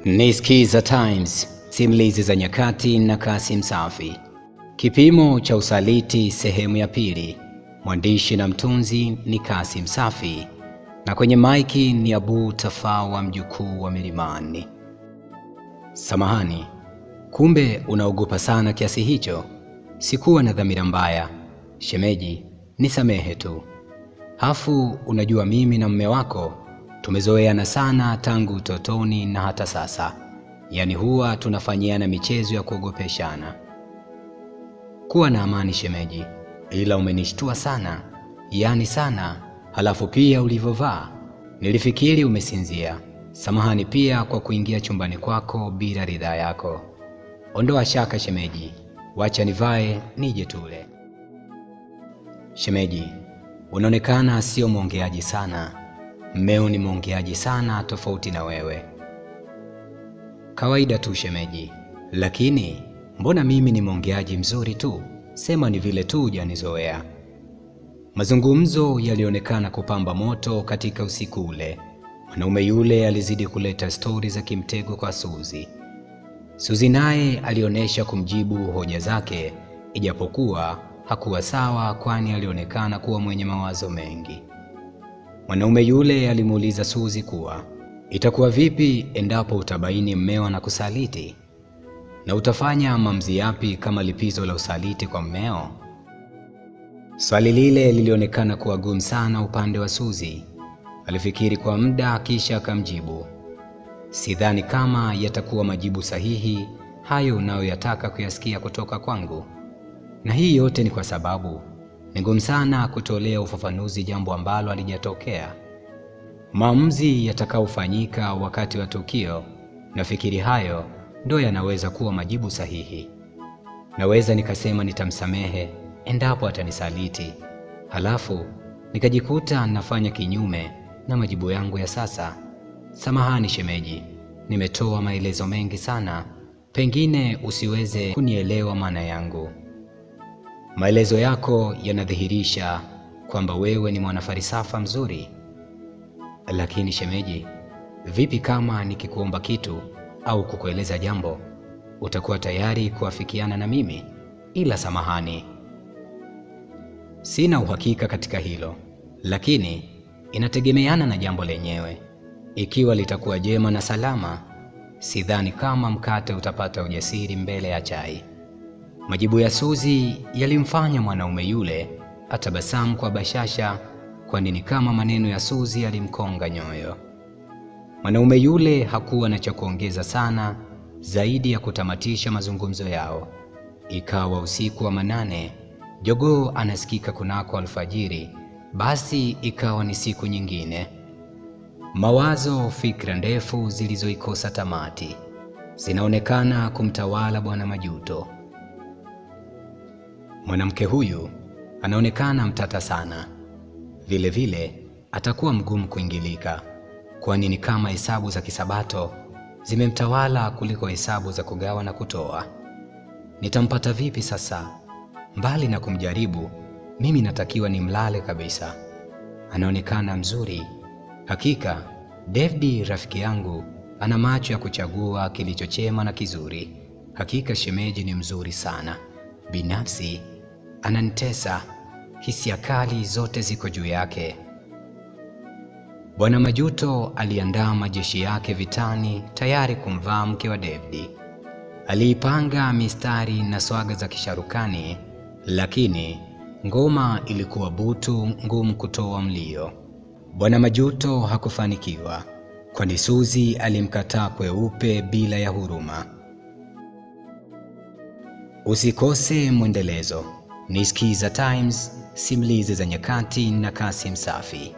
Ni Skiza Times, simulizi za nyakati na Kasim Safi. Kipimo cha usaliti sehemu ya pili. Mwandishi na mtunzi ni Kasim Safi, na kwenye maiki ni Abu Tafawa, mjukuu wa milimani. Samahani, kumbe unaogopa sana kiasi hicho? Sikuwa na dhamira mbaya shemeji, nisamehe tu. Hafu unajua mimi na mume wako tumezoeana sana tangu utotoni na hata sasa. Yaani huwa tunafanyiana michezo ya kuogopeshana. Kuwa na amani shemeji, ila umenishtua sana. Yaani sana, halafu pia ulivyovaa. Nilifikiri umesinzia. Samahani pia kwa kuingia chumbani kwako bila ridhaa yako. Ondoa shaka shemeji, wacha nivae nije tule. Shemeji, unaonekana sio mwongeaji sana. Mmeo ni mwongeaji sana, tofauti na wewe. Kawaida tu shemeji, lakini mbona mimi ni mwongeaji mzuri tu? Sema ni vile tu hujanizoea. Mazungumzo yalionekana kupamba moto katika usiku ule. Mwanaume yule alizidi kuleta stori za kimtego kwa Suzi. Suzi naye alionyesha kumjibu hoja zake, ijapokuwa hakuwa sawa, kwani alionekana kuwa mwenye mawazo mengi. Mwanaume yule alimuuliza Suzi kuwa itakuwa vipi endapo utabaini mmeo na kusaliti, na utafanya maamuzi yapi kama lipizo la usaliti kwa mmeo? Swali lile lilionekana kuwa gumu sana upande wa Suzi. Alifikiri kwa muda kisha akamjibu, sidhani kama yatakuwa majibu sahihi hayo unayoyataka kuyasikia kutoka kwangu, na hii yote ni kwa sababu ni ngumu sana kutolea ufafanuzi jambo ambalo halijatokea. Maamuzi yatakaofanyika wakati wa tukio, nafikiri hayo ndio yanaweza kuwa majibu sahihi. Naweza nikasema nitamsamehe endapo atanisaliti, halafu nikajikuta nafanya kinyume na majibu yangu ya sasa. Samahani shemeji, nimetoa maelezo mengi sana, pengine usiweze kunielewa maana yangu. Maelezo yako yanadhihirisha kwamba wewe ni mwanafalsafa mzuri. Lakini shemeji, vipi kama nikikuomba kitu au kukueleza jambo, utakuwa tayari kuafikiana na mimi? Ila samahani, sina uhakika katika hilo, lakini inategemeana na jambo lenyewe. Ikiwa litakuwa jema na salama, sidhani kama mkate utapata ujasiri mbele ya chai. Majibu ya Suzi yalimfanya mwanaume yule atabasamu kwa bashasha, kwani ni kama maneno ya Suzi yalimkonga nyoyo. Mwanaume yule hakuwa na cha kuongeza sana zaidi ya kutamatisha mazungumzo yao. Ikawa usiku wa manane, jogoo anasikika kunako alfajiri, basi ikawa ni siku nyingine. Mawazo, fikra ndefu zilizoikosa tamati zinaonekana kumtawala Bwana Majuto. Mwanamke huyu anaonekana mtata sana. Vile vile atakuwa mgumu kuingilika, kwani ni kama hesabu za kisabato zimemtawala kuliko hesabu za kugawa na kutoa. Nitampata vipi sasa? Mbali na kumjaribu, mimi natakiwa nimlale kabisa. Anaonekana mzuri. Hakika David rafiki yangu ana macho ya kuchagua kilichochema na kizuri. Hakika shemeji ni mzuri sana. Binafsi ananitesa, hisia kali zote ziko juu yake. Bwana Majuto aliandaa majeshi yake vitani, tayari kumvaa mke wa David. Aliipanga mistari na swaga za kisharukani, lakini ngoma ilikuwa butu, ngumu kutoa mlio. Bwana Majuto hakufanikiwa, kwani Suzi alimkataa kweupe bila ya huruma. Usikose mwendelezo. Ni Skiza Times, simulizi za nyakati na Kasim Safi.